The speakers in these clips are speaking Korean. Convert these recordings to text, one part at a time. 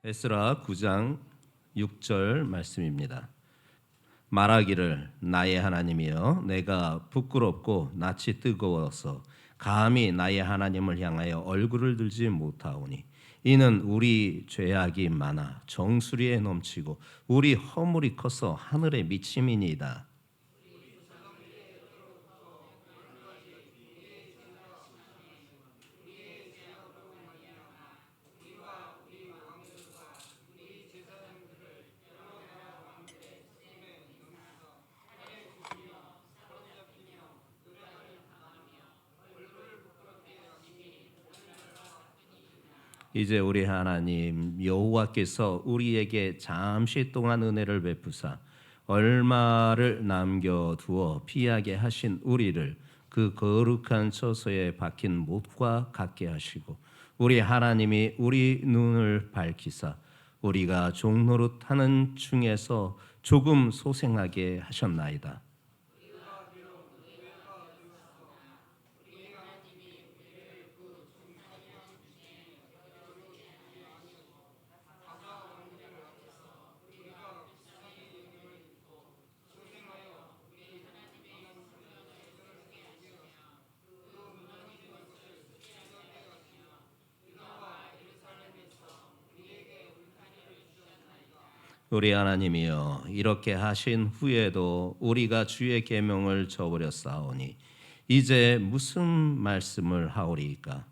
에스라 9장 6절 말씀입니다. 말하기를 나의 하나님이여 내가 부끄럽고 낯이 뜨거워서 감히 나의 하나님을 향하여 얼굴을 들지 못하오니 이는 우리 죄악이 많아 정수리에 넘치고 우리 허물이 커서 하늘에 미침이니이다. 이제 우리 하나님 여호와께서 우리에게 잠시 동안 은혜를 베푸사 얼마를 남겨두어 피하게 하신 우리를 그 거룩한 처소에 박힌 못과 같게 하시고 우리 하나님이 우리 눈을 밝히사 우리가 종노릇하는 중에서 조금 소생하게 하셨나이다. 우리 하나님이여 이렇게 하신 후에도 우리가 주의 계명을 저버렸사오니 이제 무슨 말씀을 하오리이까?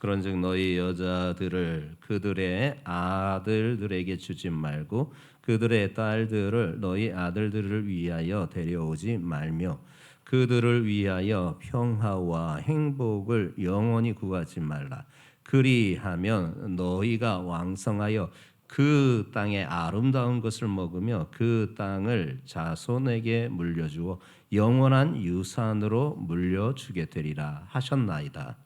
그런즉 너희 여자들을 그들의 아들들에게 주지 말고 그들의 딸들을 너희 아들들을 위하여 데려오지 말며 그들을 위하여 평화와 행복을 영원히 구하지 말라. 그리하면 너희가 왕성하여 그 땅의 아름다운 것을 먹으며 그 땅을 자손에게 물려주어 영원한 유산으로 물려주게 되리라 하셨나이다.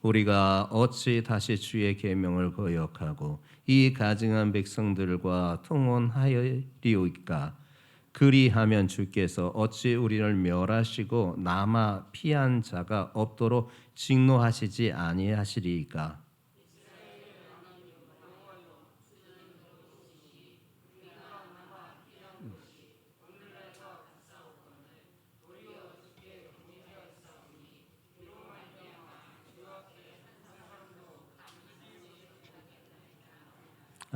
우리가 어찌 다시 주의 계명을 거역하고 이 가증한 백성들과 통혼하리오이까? 그리하면 주께서 어찌 우리를 멸하시고 남아 피한 자가 없도록 직노하시지 아니하시리이까?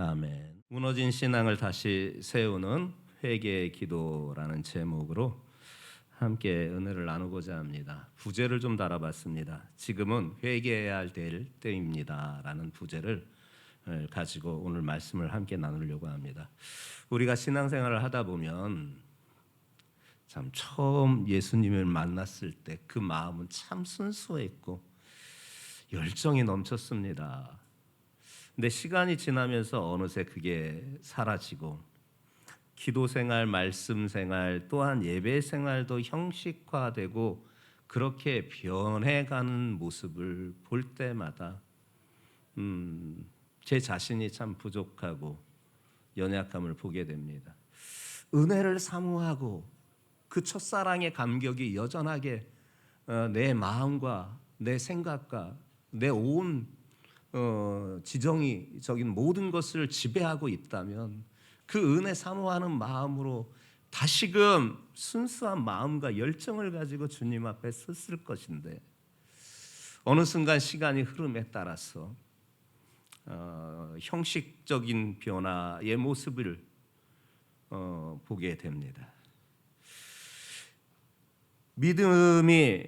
아멘. 무너진 신앙을 다시 세우는 회개의 기도라는 제목으로 함께 은혜를 나누고자 합니다. 부제를 좀 달아봤습니다. 지금은 회개해야 할 때입니다라는 부제를 가지고 오늘 말씀을 함께 나누려고 합니다. 우리가 신앙생활을 하다 보면 참 처음 예수님을 만났을 때 그 마음은 참 순수했고 열정이 넘쳤습니다. 근데 시간이 지나면서 어느새 그게 사라지고 기도 생활, 말씀 생활, 또한 예배 생활도 형식화되고 그렇게 변해가는 모습을 볼 때마다 제 자신이 참 부족하고 연약함을 보게 됩니다. 은혜를 사모하고 그 첫사랑의 감격이 여전하게 내 마음과 내 생각과 내 온 지정적인 모든 것을 지배하고 있다면 그 은혜 사모하는 마음으로 다시금 순수한 마음과 열정을 가지고 주님 앞에 섰을 것인데 어느 순간 시간이 흐름에 따라서 형식적인 변화의 모습을 보게 됩니다. 믿음이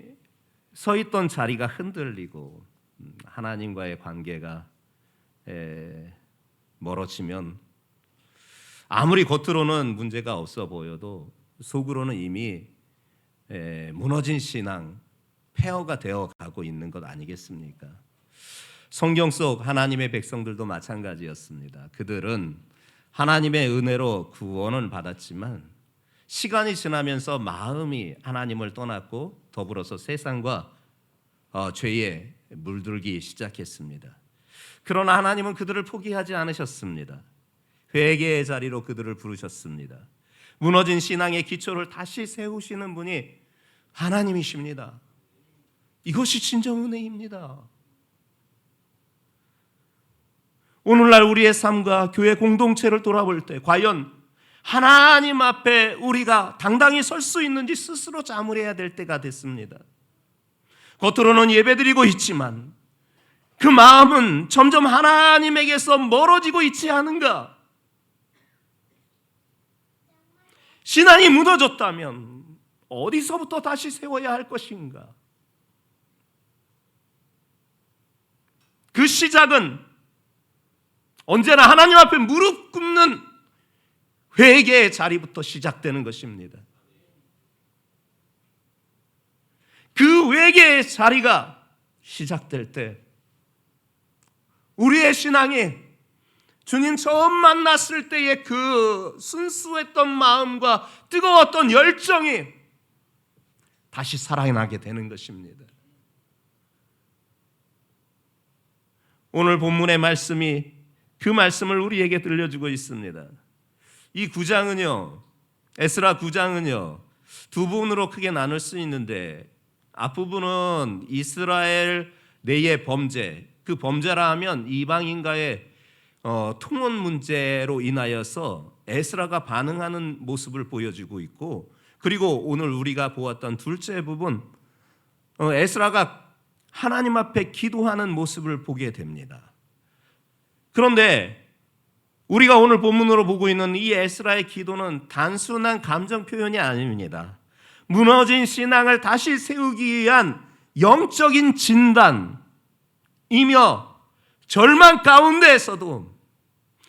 서 있던 자리가 흔들리고 하나님과의 관계가 멀어지면 아무리 겉으로는 문제가 없어 보여도 속으로는 이미 무너진 신앙, 폐허가 되어 가고 있는 것 아니겠습니까? 성경 속 하나님의 백성들도 마찬가지였습니다. 그들은 하나님의 은혜로 구원을 받았지만 시간이 지나면서 마음이 하나님을 떠났고 더불어서 세상과 죄에 물들기 시작했습니다. 그러나 하나님은 그들을 포기하지 않으셨습니다. 회개의 자리로 그들을 부르셨습니다. 무너진 신앙의 기초를 다시 세우시는 분이 하나님이십니다. 이것이 진정 은혜입니다. 오늘날 우리의 삶과 교회 공동체를 돌아볼 때 과연 하나님 앞에 우리가 당당히 설 수 있는지 스스로 자문해야 될 때가 됐습니다. 겉으로는 예배드리고 있지만 그 마음은 점점 하나님에게서 멀어지고 있지 않은가? 신앙이 무너졌다면 어디서부터 다시 세워야 할 것인가? 그 시작은 언제나 하나님 앞에 무릎 꿇는 회개의 자리부터 시작되는 것입니다. 그 회개의 자리가 시작될 때 우리의 신앙이 주님 처음 만났을 때의 그 순수했던 마음과 뜨거웠던 열정이 다시 살아나게 되는 것입니다. 오늘 본문의 말씀이 그 말씀을 우리에게 들려주고 있습니다. 이 9장은요, 에스라 9장은요, 두 부분으로 크게 나눌 수 있는데 앞부분은 이스라엘 내의 범죄, 그 범죄라 하면 이방인과의 통혼 문제로 인하여서 에스라가 반응하는 모습을 보여주고 있고, 그리고 오늘 우리가 보았던 둘째 부분, 에스라가 하나님 앞에 기도하는 모습을 보게 됩니다. 그런데 우리가 오늘 본문으로 보고 있는 이 에스라의 기도는 단순한 감정 표현이 아닙니다. 무너진 신앙을 다시 세우기 위한 영적인 진단이며 절망 가운데에서도,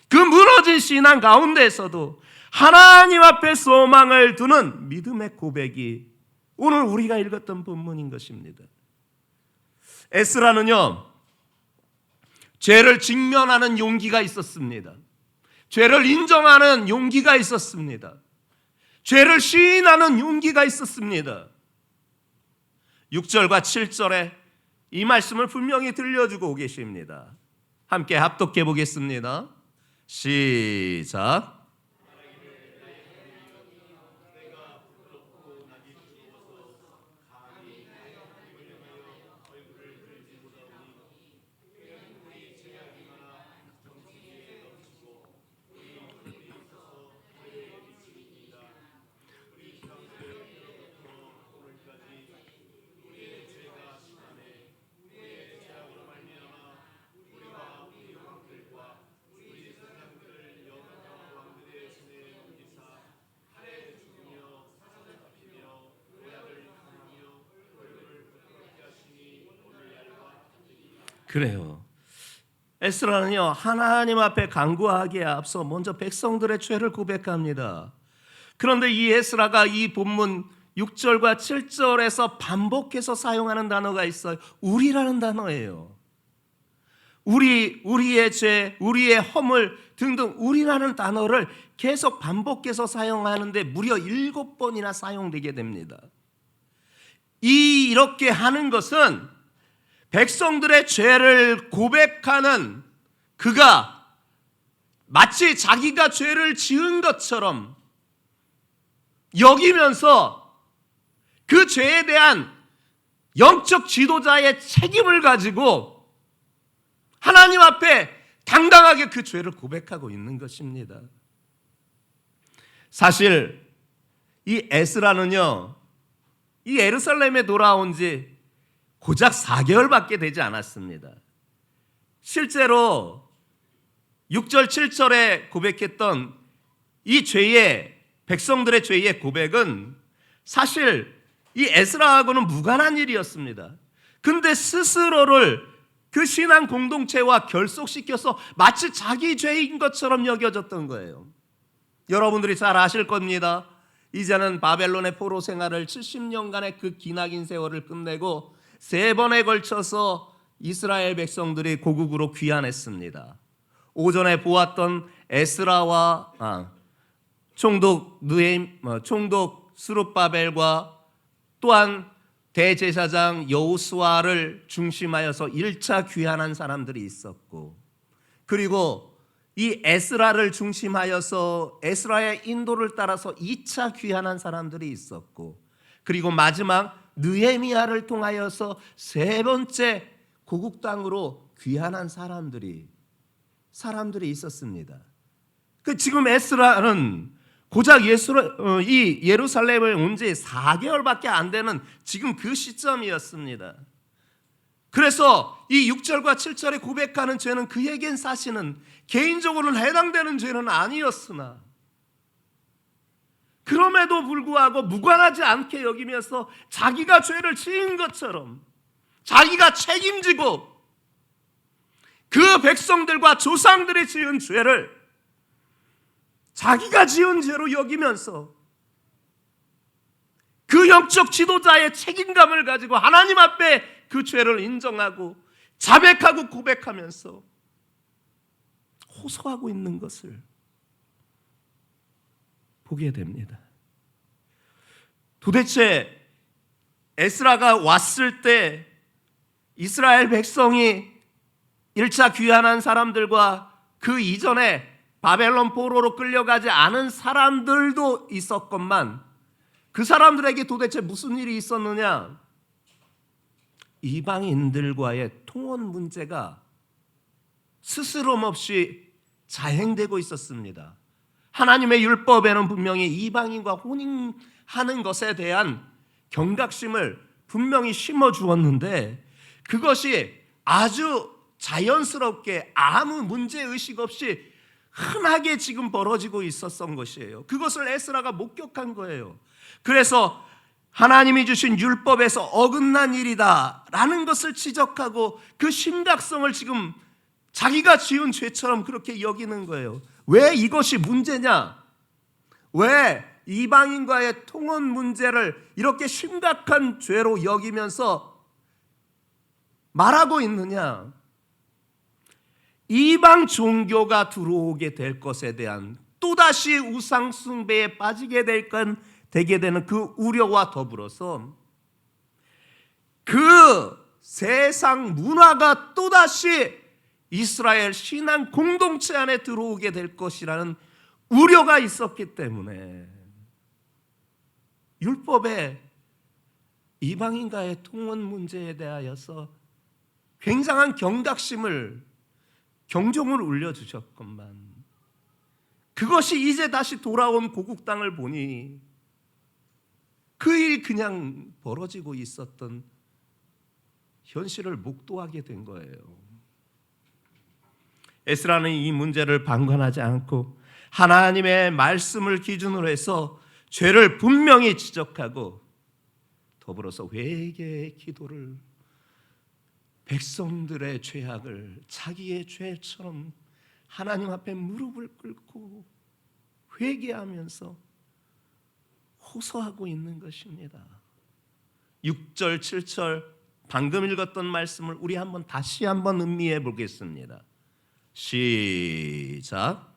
그 무너진 신앙 가운데에서도 하나님 앞에 소망을 두는 믿음의 고백이 오늘 우리가 읽었던 본문인 것입니다. 에스라는요, 죄를 직면하는 용기가 있었습니다. 죄를 인정하는 용기가 있었습니다. 죄를 시인하는 용기가 있었습니다. 6절과 7절에 이 말씀을 분명히 들려주고 계십니다. 함께 합독해 보겠습니다. 시작. 그래요. 에스라는요, 하나님 앞에 간구하기에 앞서 먼저 백성들의 죄를 고백합니다. 그런데 이 에스라가 이 본문 6절과 7절에서 반복해서 사용하는 단어가 있어요. 우리라는 단어예요. 우리의 죄, 우리의 허물 등등 우리라는 단어를 계속 반복해서 사용하는데 무려 7번이나 사용되게 됩니다. 이렇게 하는 것은 백성들의 죄를 고백하는 그가 마치 자기가 죄를 지은 것처럼 여기면서 그 죄에 대한 영적 지도자의 책임을 가지고 하나님 앞에 당당하게 그 죄를 고백하고 있는 것입니다. 사실 이 에스라는요, 이 예루살렘에 돌아온 지 고작 4개월밖에 되지 않았습니다. 실제로 6절 7절에 고백했던 이 죄의, 백성들의 죄의 고백은 사실 이 에스라하고는 무관한 일이었습니다. 근데 스스로를 그 신앙 공동체와 결속시켜서 마치 자기 죄인 것처럼 여겨졌던 거예요. 여러분들이 잘 아실 겁니다. 이제는 바벨론의 포로 생활을 70년간의 그 기나긴 세월을 끝내고 3번에 걸쳐서 이스라엘 백성들이 고국으로 귀환했습니다. 오전에 보았던 에스라와 총독 스룹바벨과 또한 대제사장 여호수아를 중심하여서 1차 귀환한 사람들이 있었고, 그리고 이 에스라를 중심하여서 에스라의 인도를 따라서 2차 귀환한 사람들이 있었고, 그리고 마지막 느헤미야를 통하여서 세 번째 고국 땅으로 귀환한 사람들이 있었습니다. 지금 에스라는 고작 이 예루살렘을 온 지 4개월밖에 안 되는 지금 그 시점이었습니다. 그래서 이 6절과 7절에 고백하는 죄는 그에겐 사실은 개인적으로는 해당되는 죄는 아니었으나, 그럼에도 불구하고 무관하지 않게 여기면서 자기가 죄를 지은 것처럼 자기가 책임지고 그 백성들과 조상들이 지은 죄를 자기가 지은 죄로 여기면서 그 영적 지도자의 책임감을 가지고 하나님 앞에 그 죄를 인정하고 자백하고 고백하면서 호소하고 있는 것을 보게 됩니다. 도대체 에스라가 왔을 때 이스라엘 백성이 1차 귀환한 사람들과 그 이전에 바벨론 포로로 끌려가지 않은 사람들도 있었건만, 그 사람들에게 도대체 무슨 일이 있었느냐? 이방인들과의 통혼 문제가 스스럼 없이 자행되고 있었습니다. 하나님의 율법에는 분명히 이방인과 혼인하는 것에 대한 경각심을 분명히 심어주었는데, 그것이 아주 자연스럽게 아무 문제의식 없이 흔하게 지금 벌어지고 있었던 것이에요. 그것을 에스라가 목격한 거예요. 그래서 하나님이 주신 율법에서 어긋난 일이다 라는 것을 지적하고 그 심각성을 지금 자기가 지은 죄처럼 그렇게 여기는 거예요. 왜 이것이 문제냐? 왜 이방인과의 통혼 문제를 이렇게 심각한 죄로 여기면서 말하고 있느냐? 이방 종교가 들어오게 될 것에 대한 또다시 우상 숭배에 빠지게 되게 되는 그 우려와 더불어서 그 세상 문화가 또다시 이스라엘 신앙 공동체 안에 들어오게 될 것이라는 우려가 있었기 때문에 율법에 이방인과의 통혼 문제에 대하여서 굉장한 경종을 울려주셨건만, 그것이 이제 다시 돌아온 고국 땅을 보니 그 일이 그냥 벌어지고 있었던 현실을 목도하게 된 거예요. 에스라는 이 문제를 방관하지 않고 하나님의 말씀을 기준으로 해서 죄를 분명히 지적하고 더불어서 회개의 기도를, 백성들의 죄악을 자기의 죄처럼 하나님 앞에 무릎을 꿇고 회개하면서 호소하고 있는 것입니다. 6절, 7절 방금 읽었던 말씀을 우리 다시 한번 음미해 보겠습니다. 시작.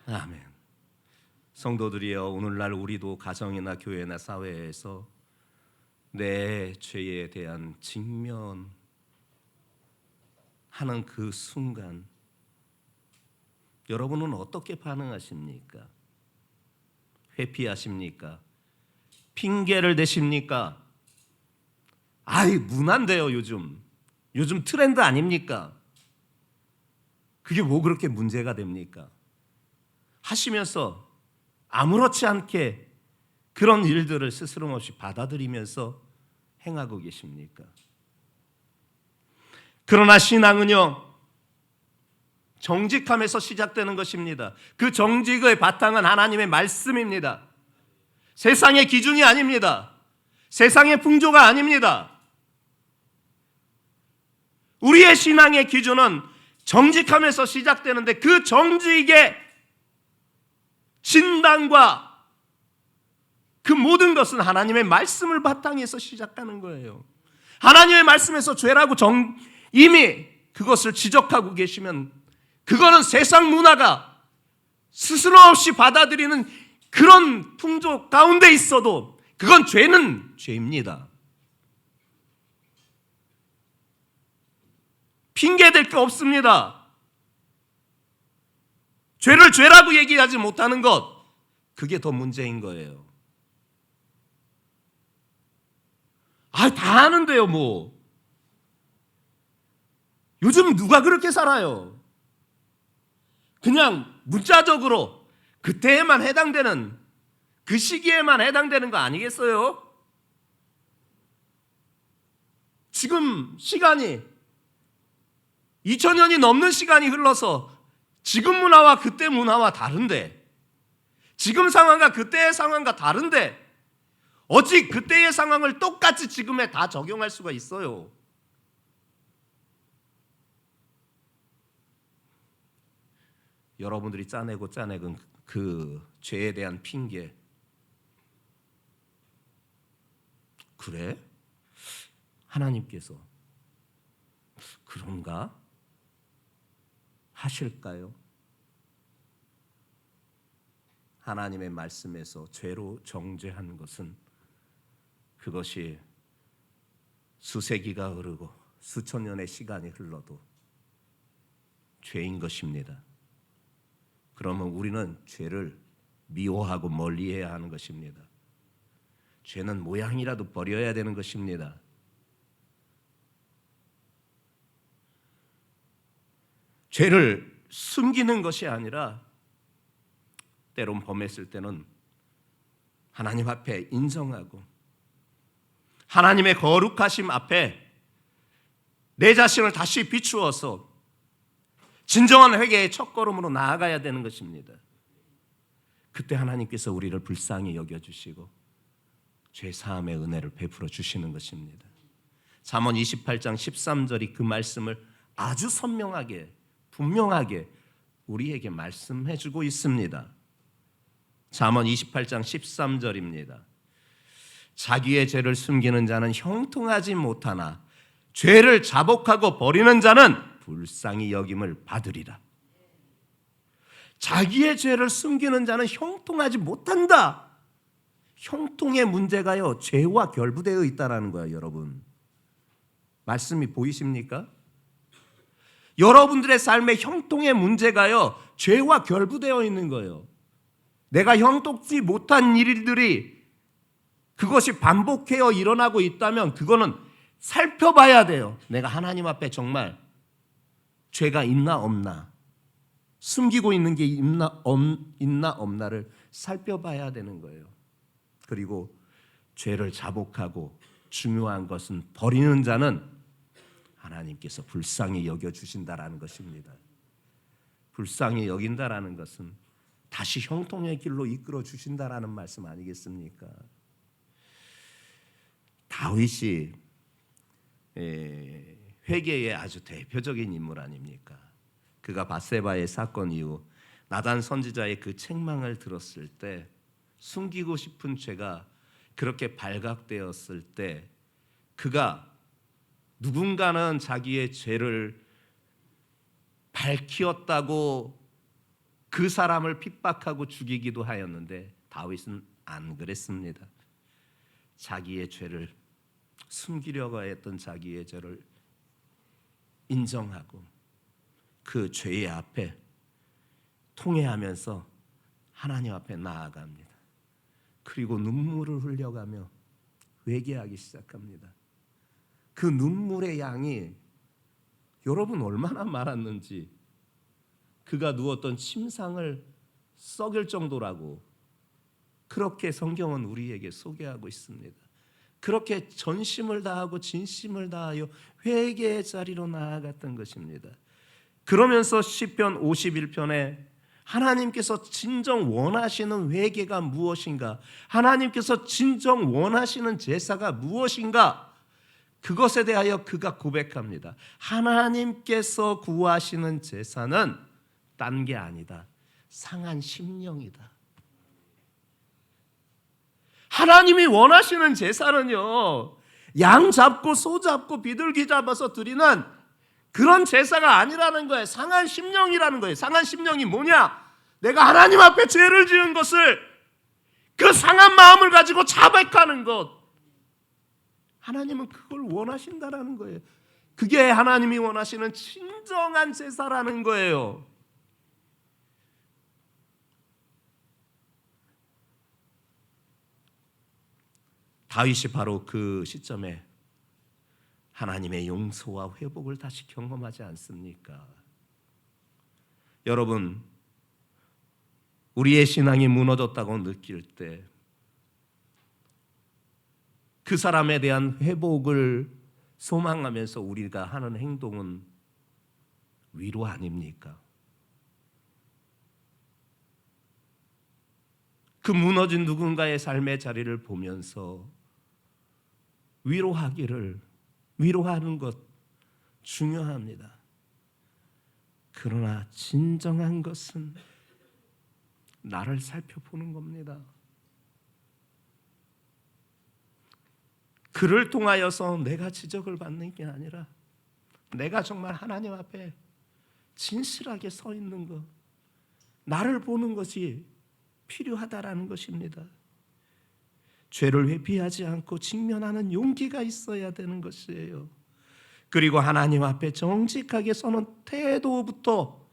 아멘. 성도들이여, 오늘날 우리도 가정이나 교회나 사회에서 내 죄에 대한 직면하는 그 순간 여러분은 어떻게 반응하십니까? 회피하십니까? 핑계를 대십니까? 아이, 무난데요, 요즘 트렌드 아닙니까? 그게 뭐 그렇게 문제가 됩니까? 하시면서 아무렇지 않게 그런 일들을 스스럼없이 받아들이면서 행하고 계십니까? 그러나 신앙은요, 정직함에서 시작되는 것입니다. 그 정직의 바탕은 하나님의 말씀입니다. 세상의 기준이 아닙니다. 세상의 풍조가 아닙니다. 우리의 신앙의 기준은 정직함에서 시작되는데 그 정직의 진단과 그 모든 것은 하나님의 말씀을 바탕에서 시작하는 거예요. 하나님의 말씀에서 죄라고 이미 그것을 지적하고 계시면 그거는 세상 문화가 스스럼 없이 받아들이는 그런 풍조 가운데 있어도 그건 죄는 죄입니다. 핑계댈 게 없습니다. 죄를 죄라고 얘기하지 못하는 것, 그게 더 문제인 거예요. 다 아는데요, 뭐. 요즘 누가 그렇게 살아요? 그냥 문자적으로 그때에만 해당되는, 그 시기에만 해당되는 거 아니겠어요? 지금 시간이 2000년이 넘는 시간이 흘러서 지금 문화와 그때 문화와 다른데, 지금 상황과 그때의 상황과 다른데 어찌 그때의 상황을 똑같이 지금에 다 적용할 수가 있어요? 여러분들이 짜내고 짜내건 그 죄에 대한 핑계, 그래? 하나님께서 그런가? 하실까요? 하나님의 말씀에서 죄로 정죄한 것은 그것이 수세기가 흐르고 수천 년의 시간이 흘러도 죄인 것입니다. 그러면 우리는 죄를 미워하고 멀리해야 하는 것입니다. 죄는 모양이라도 버려야 되는 것입니다. 죄를 숨기는 것이 아니라 때론 범했을 때는 하나님 앞에 인정하고 하나님의 거룩하심 앞에 내 자신을 다시 비추어서 진정한 회개의 첫걸음으로 나아가야 되는 것입니다. 그때 하나님께서 우리를 불쌍히 여겨주시고 죄사함의 은혜를 베풀어 주시는 것입니다. 잠언 28장 13절이 그 말씀을 아주 선명하게 분명하게 우리에게 말씀해 주고 있습니다. 잠언 28장 13절입니다. 자기의 죄를 숨기는 자는 형통하지 못하나 죄를 자복하고 버리는 자는 불쌍히 여김을 받으리라. 자기의 죄를 숨기는 자는 형통하지 못한다. 형통의 문제가요, 죄와 결부되어 있다는 거예요, 여러분. 말씀이 보이십니까? 여러분들의 삶의 형통의 문제가요, 죄와 결부되어 있는 거예요. 내가 형통치 못한 일들이 그것이 반복해서 일어나고 있다면 그거는 살펴봐야 돼요. 내가 하나님 앞에 정말 죄가 있나 없나, 숨기고 있는 게 있나 없나를 살펴봐야 되는 거예요. 그리고 죄를 자복하고 중요한 것은 버리는 자는 하나님께서 불쌍히 여겨주신다라는 것입니다. 불쌍히 여긴다라는 것은 다시 형통의 길로 이끌어 주신다라는 말씀 아니겠습니까? 다윗이 회개의 아주 대표적인 인물 아닙니까? 그가 밧세바의 사건 이후 나단 선지자의 그 책망을 들었을 때, 숨기고 싶은 죄가 그렇게 발각되었을 때, 그가 누군가는 자기의 죄를 밝히었다고 그 사람을 핍박하고 죽이기도 하였는데 다윗은 안 그랬습니다. 자기의 죄를 숨기려고 했던 자기의 죄를 인정하고 그 죄의 앞에 통회하면서 하나님 앞에 나아갑니다. 그리고 눈물을 흘려가며 회개하기 시작합니다. 그 눈물의 양이 여러분 얼마나 많았는지, 그가 누웠던 침상을 썩을 정도라고 그렇게 성경은 우리에게 소개하고 있습니다. 그렇게 전심을 다하고 진심을 다하여 회개의 자리로 나아갔던 것입니다. 그러면서 시편 51편에 하나님께서 진정 원하시는 회개가 무엇인가, 하나님께서 진정 원하시는 제사가 무엇인가, 그것에 대하여 그가 고백합니다. 하나님께서 구하시는 제사는 딴 게 아니다. 상한 심령이다. 하나님이 원하시는 제사는요, 양 잡고 소 잡고 비둘기 잡아서 드리는 그런 제사가 아니라는 거예요. 상한 심령이라는 거예요. 상한 심령이 뭐냐? 내가 하나님 앞에 죄를 지은 것을, 그 상한 마음을 가지고 자백하는 것, 하나님은 그걸 원하신다라는 거예요. 그게 하나님이 원하시는 진정한 제사라는 거예요. 다윗이 바로 그 시점에 하나님의 용서와 회복을 다시 경험하지 않습니까? 여러분, 우리의 신앙이 무너졌다고 느낄 때 그 사람에 대한 회복을 소망하면서 우리가 하는 행동은 위로 아닙니까? 그 무너진 누군가의 삶의 자리를 보면서 위로하는 것 중요합니다. 그러나 진정한 것은 나를 살펴보는 겁니다. 그를 통하여서 내가 지적을 받는 게 아니라 내가 정말 하나님 앞에 진실하게 서 있는 것, 나를 보는 것이 필요하다라는 것입니다. 죄를 회피하지 않고 직면하는 용기가 있어야 되는 것이에요. 그리고 하나님 앞에 정직하게 서는 태도부터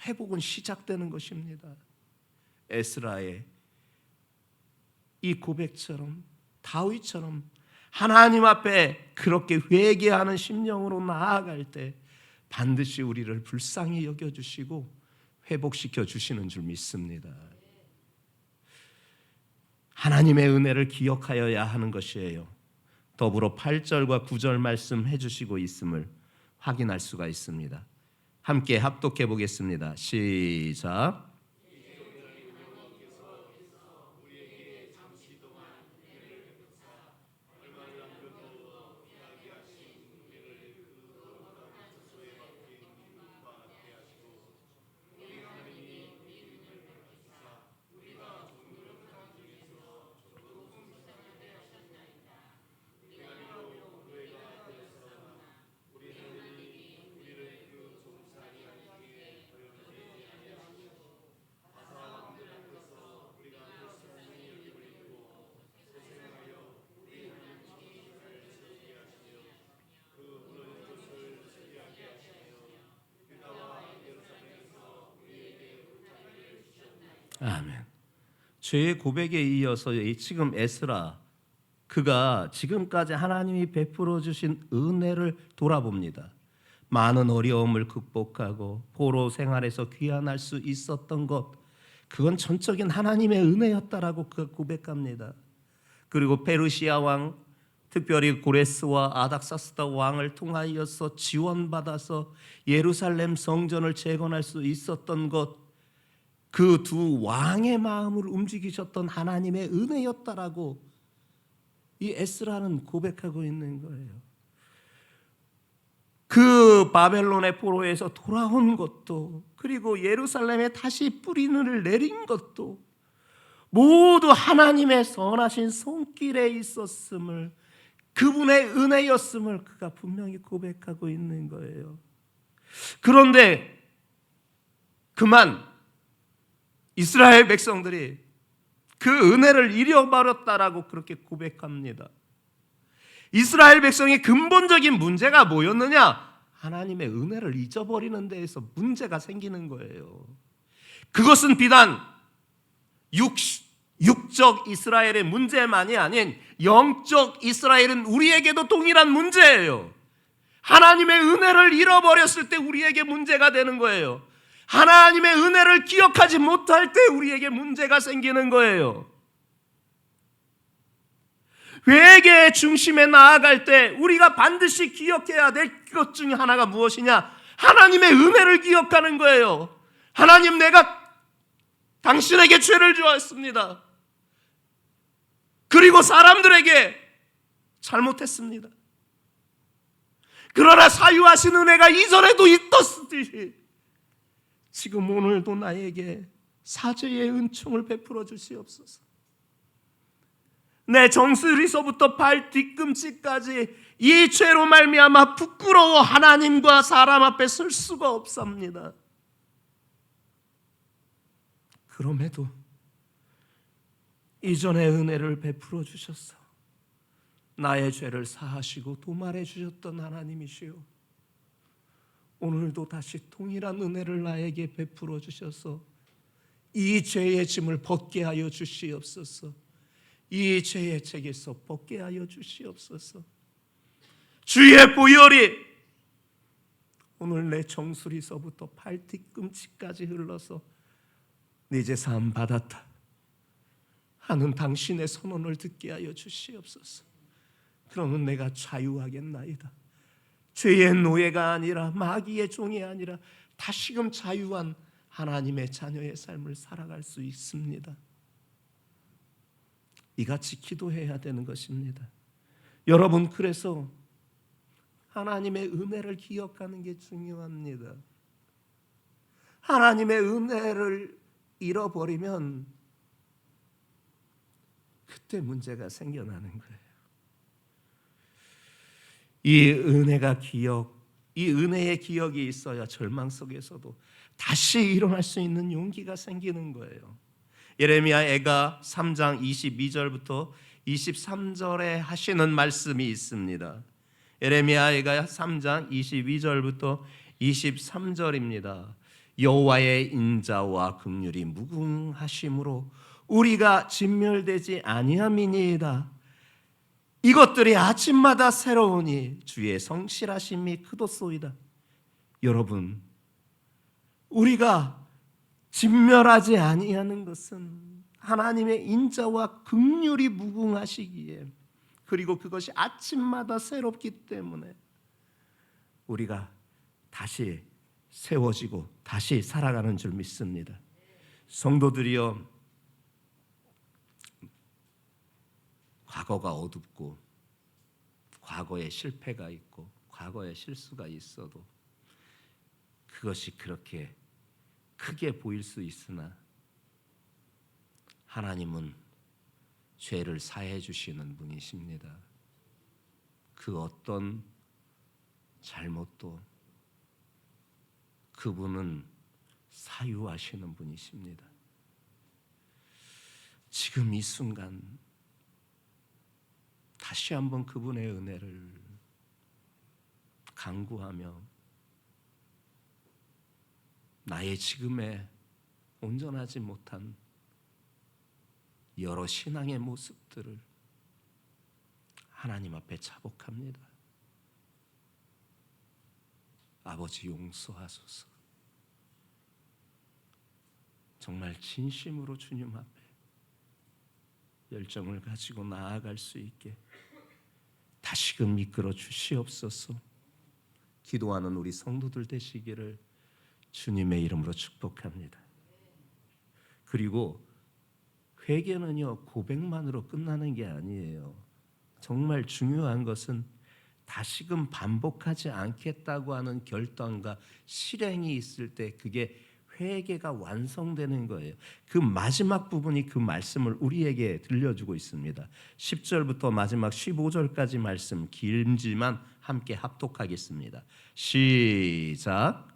회복은 시작되는 것입니다. 에스라의 이 고백처럼, 다윗처럼 하나님 앞에 그렇게 회개하는 심령으로 나아갈 때 반드시 우리를 불쌍히 여겨주시고 회복시켜 주시는 줄 믿습니다. 하나님의 은혜를 기억하여야 하는 것이에요. 더불어 8절과 9절 말씀해 주시고 있음을 확인할 수가 있습니다. 함께 합독해 보겠습니다. 시작. 아멘. 죄의 고백에 이어서 지금 에스라, 그가 지금까지 하나님이 베풀어 주신 은혜를 돌아봅니다. 많은 어려움을 극복하고 포로 생활에서 귀환할 수 있었던 것, 그건 전적인 하나님의 은혜였다라고 그가 고백합니다. 그리고 페르시아 왕, 특별히 고레스와 아닥사스다 왕을 통하여서 지원받아서 예루살렘 성전을 재건할 수 있었던 것, 그 두 왕의 마음을 움직이셨던 하나님의 은혜였다라고 이 에스라는 고백하고 있는 거예요. 그 바벨론의 포로에서 돌아온 것도, 그리고 예루살렘에 다시 뿌리를 내린 것도 모두 하나님의 선하신 손길에 있었음을, 그분의 은혜였음을 그가 분명히 고백하고 있는 거예요. 그런데 그만 이스라엘 백성들이 그 은혜를 잃어버렸다라고 그렇게 고백합니다. 이스라엘 백성의 근본적인 문제가 뭐였느냐? 하나님의 은혜를 잊어버리는 데에서 문제가 생기는 거예요. 그것은 비단 육적 이스라엘의 문제만이 아닌 영적 이스라엘은 우리에게도 동일한 문제예요. 하나님의 은혜를 잃어버렸을 때 우리에게 문제가 되는 거예요. 하나님의 은혜를 기억하지 못할 때 우리에게 문제가 생기는 거예요. 회개의 중심에 나아갈 때 우리가 반드시 기억해야 될 것 중에 하나가 무엇이냐? 하나님의 은혜를 기억하는 거예요. 하나님, 내가 당신에게 죄를 주었습니다. 그리고 사람들에게 잘못했습니다. 그러나 사유하신 은혜가 이전에도 있었듯이 지금 오늘도 나에게 사죄의 은총을 베풀어 주시옵소서. 내 정수리서부터 발 뒤꿈치까지 이 죄로 말미암아 부끄러워 하나님과 사람 앞에 설 수가 없습니다. 그럼에도 이전의 은혜를 베풀어 주셔서 나의 죄를 사하시고 도말해 주셨던 하나님이시요, 오늘도 다시 동일한 은혜를 나에게 베풀어 주셔서 이 죄의 짐을 벗게 하여 주시옵소서. 이 죄의 책에서 벗게 하여 주시옵소서. 주의 보혈이 오늘 내 정수리서부터 발 뒤꿈치까지 흘러서 네 죄 사함 받았다 하는 당신의 선언을 듣게 하여 주시옵소서. 그러면 내가 자유하겠나이다. 죄의 노예가 아니라 마귀의 종이 아니라 다시금 자유한 하나님의 자녀의 삶을 살아갈 수 있습니다. 이같이 기도해야 되는 것입니다. 여러분, 그래서 하나님의 은혜를 기억하는 게 중요합니다. 하나님의 은혜를 잃어버리면 그때 문제가 생겨나는 거예요. 이 은혜의 기억이 있어야 절망 속에서도 다시 일어날 수 있는 용기가 생기는 거예요. 예레미야가 3장 22절부터 23절에 하시는 말씀이 있습니다. 예레미야가 3장 22절부터 23절입니다. 여호와의 인자와 긍휼이 무궁하심으로 우리가 진멸되지 아니함이니이다. 이것들이 아침마다 새로우니 주의 성실하심이 크도소이다. 여러분, 우리가 진멸하지 아니하는 것은 하나님의 인자와 긍휼이 무궁하시기에, 그리고 그것이 아침마다 새롭기 때문에 우리가 다시 세워지고 다시 살아가는 줄 믿습니다. 성도들이여, 과거가 어둡고 과거에 실패가 있고 과거에 실수가 있어도 그것이 그렇게 크게 보일 수 있으나 하나님은 죄를 사해 주시는 분이십니다. 그 어떤 잘못도 그분은 사유하시는 분이십니다. 지금 이 순간 다시 한번 그분의 은혜를 간구하며 나의 지금의 온전하지 못한 여러 신앙의 모습들을 하나님 앞에 자복합니다. 아버지, 용서하소서. 정말 진심으로 주님 앞에 열정을 가지고 나아갈 수 있게 다시금 이끌어 주시옵소서. 기도하는 우리 성도들 되시기를 주님의 이름으로 축복합니다. 그리고 회개는요, 고백만으로 끝나는 게 아니에요. 정말 중요한 것은 다시금 반복하지 않겠다고 하는 결단과 실행이 있을 때 그게 회개가 완성되는 거예요. 그 마지막 부분이 그 말씀을 우리에게 들려주고 있습니다. 10절부터 마지막 15절까지 말씀, 길지만 함께 합독하겠습니다. 시작.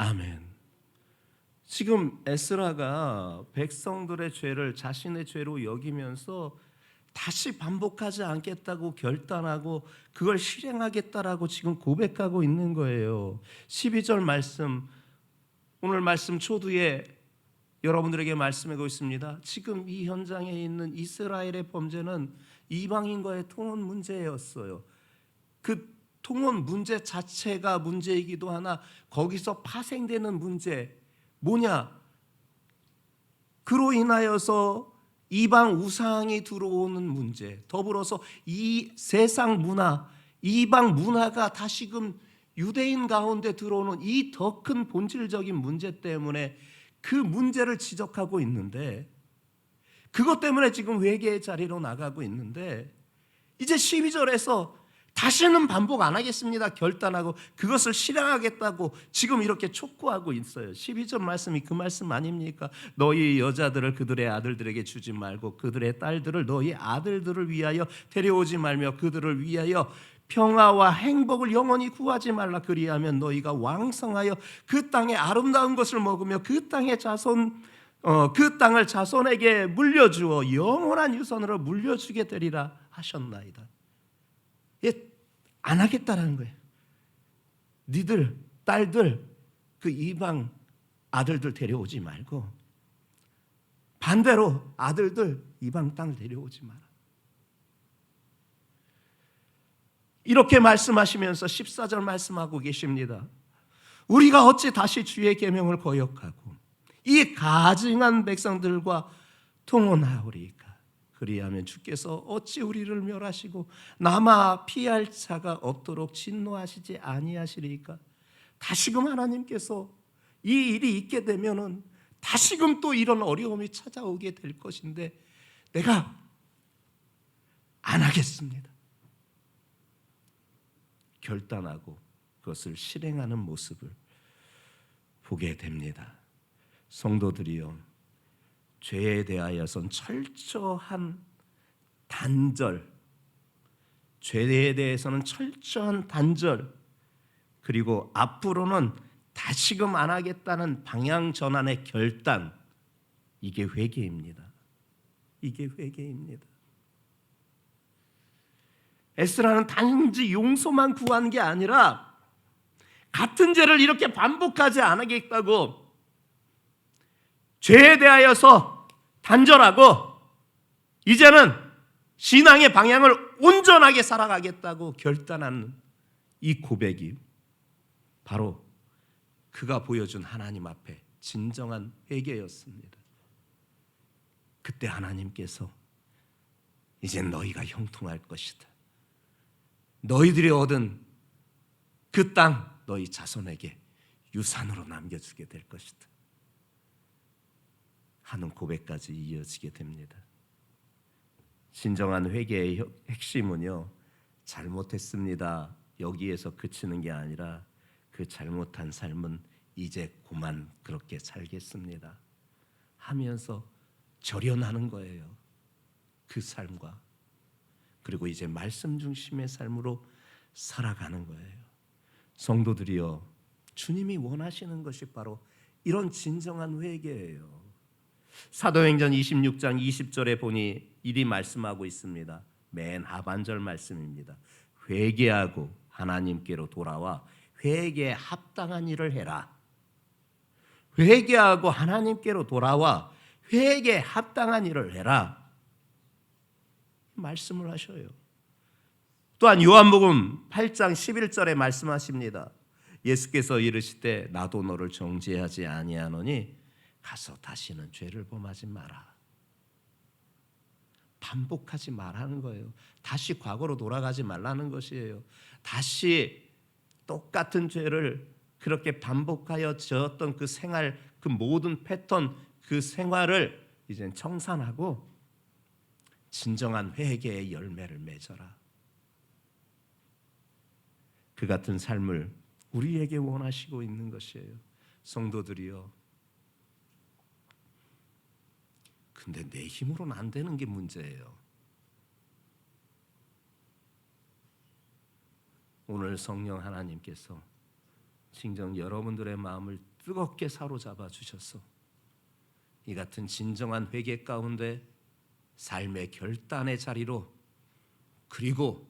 아멘. 지금 에스라가 백성들의 죄를 자신의 죄로 여기면서 다시 반복하지 않겠다고 결단하고 그걸 실행하겠다라고 지금 고백하고 있는 거예요. 12절 말씀, 오늘 말씀 초두에 여러분들에게 말씀하고 있습니다. 지금 이 현장에 있는 이스라엘의 범죄는 이방인과의 통혼 문제였어요. 그 통혼 문제 자체가 문제이기도 하나 거기서 파생되는 문제 뭐냐? 그로 인하여서 이방 우상이 들어오는 문제, 더불어서 이 세상 문화, 이방 문화가 다시금 유대인 가운데 들어오는 이 더 큰 본질적인 문제 때문에 그 문제를 지적하고 있는데, 그것 때문에 지금 회개의 자리로 나가고 있는데, 이제 12절에서 다시는 반복 안 하겠습니다 결단하고 그것을 실행하겠다고 지금 이렇게 촉구하고 있어요. 12절 말씀이 그 말씀 아닙니까? 너희 여자들을 그들의 아들들에게 주지 말고 그들의 딸들을 너희 아들들을 위하여 데려오지 말며 그들을 위하여 평화와 행복을 영원히 구하지 말라. 그리하면 너희가 왕성하여 그 땅의 아름다운 것을 먹으며 그 땅의 그 땅을 자손에게 물려주어 영원한 유산으로 물려주게 되리라 하셨나이다. 안 하겠다라는 거예요. 니들 딸들 그 이방 아들들 데려오지 말고 반대로 아들들 이방 땅을 데려오지 마라. 이렇게 말씀하시면서 14절 말씀하고 계십니다. 우리가 어찌 다시 주의 계명을 거역하고 이 가증한 백성들과 통혼하오리까? 그리하면 주께서 어찌 우리를 멸하시고 남아 피할 자가 없도록 진노하시지 아니하시리까? 다시금 하나님께서 이 일이 있게 되면은 다시금 또 이런 어려움이 찾아오게 될 것인데 내가 안 하겠습니다. 결단하고 그것을 실행하는 모습을 보게 됩니다. 성도들이요, 죄에 대하여선 철저한 단절, 죄에 대해서는 철저한 단절, 그리고 앞으로는 다시금 안 하겠다는 방향 전환의 결단, 이게 회개입니다. 이게 회개입니다. 에스라는 단지 용서만 구한 게 아니라 같은 죄를 이렇게 반복하지 않겠다고 죄에 대하여서 단절하고 이제는 신앙의 방향을 온전하게 살아가겠다고 결단하는 이 고백이 바로 그가 보여준 하나님 앞에 진정한 회개였습니다. 그때 하나님께서 이제 너희가 형통할 것이다. 너희들이 얻은 그 땅 너희 자손에게 유산으로 남겨주게 될 것이다 하는 고백까지 이어지게 됩니다. 진정한 회개의 핵심은요, 잘못했습니다 여기에서 그치는 게 아니라 그 잘못한 삶은 이제 그만 그렇게 살겠습니다 하면서 절연하는 거예요. 그 삶과 그리고 이제 말씀 중심의 삶으로 살아가는 거예요. 성도들이여, 주님이 원하시는 것이 바로 이런 진정한 회개예요. 사도행전 26장 20절에 보니 이리 말씀하고 있습니다. 맨 하반절 말씀입니다. 회개하고 하나님께로 돌아와 회개에 합당한 일을 해라. 회개하고 하나님께로 돌아와 회개에 합당한 일을 해라 말씀을 하셔요. 또한 요한복음 8장 11절에 말씀하십니다. 예수께서 이르시되 나도 너를 정죄하지 아니하노니 가서 다시는 죄를 범하지 마라. 반복하지 말라는 거예요. 다시 과거로 돌아가지 말라는 것이에요. 다시 똑같은 죄를 그렇게 반복하여 지었던 그 생활, 그 모든 패턴, 그 생활을 이젠 청산하고 진정한 회개의 열매를 맺어라. 그 같은 삶을 우리에게 원하시고 있는 것이에요. 성도들이여, 근데 내 힘으로는 안 되는 게 문제예요. 오늘 성령 하나님께서 진정 여러분들의 마음을 뜨겁게 사로잡아 주셔서 이 같은 진정한 회개 가운데 삶의 결단의 자리로, 그리고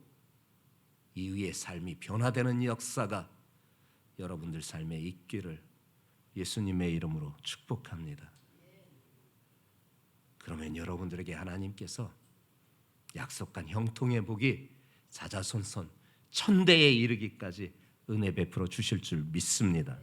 이후의 삶이 변화되는 역사가 여러분들 삶에 있기를 예수님의 이름으로 축복합니다. 그러면 여러분들에게 하나님께서 약속한 형통의 복이 자자손손 천대에 이르기까지 은혜 베풀어 주실 줄 믿습니다.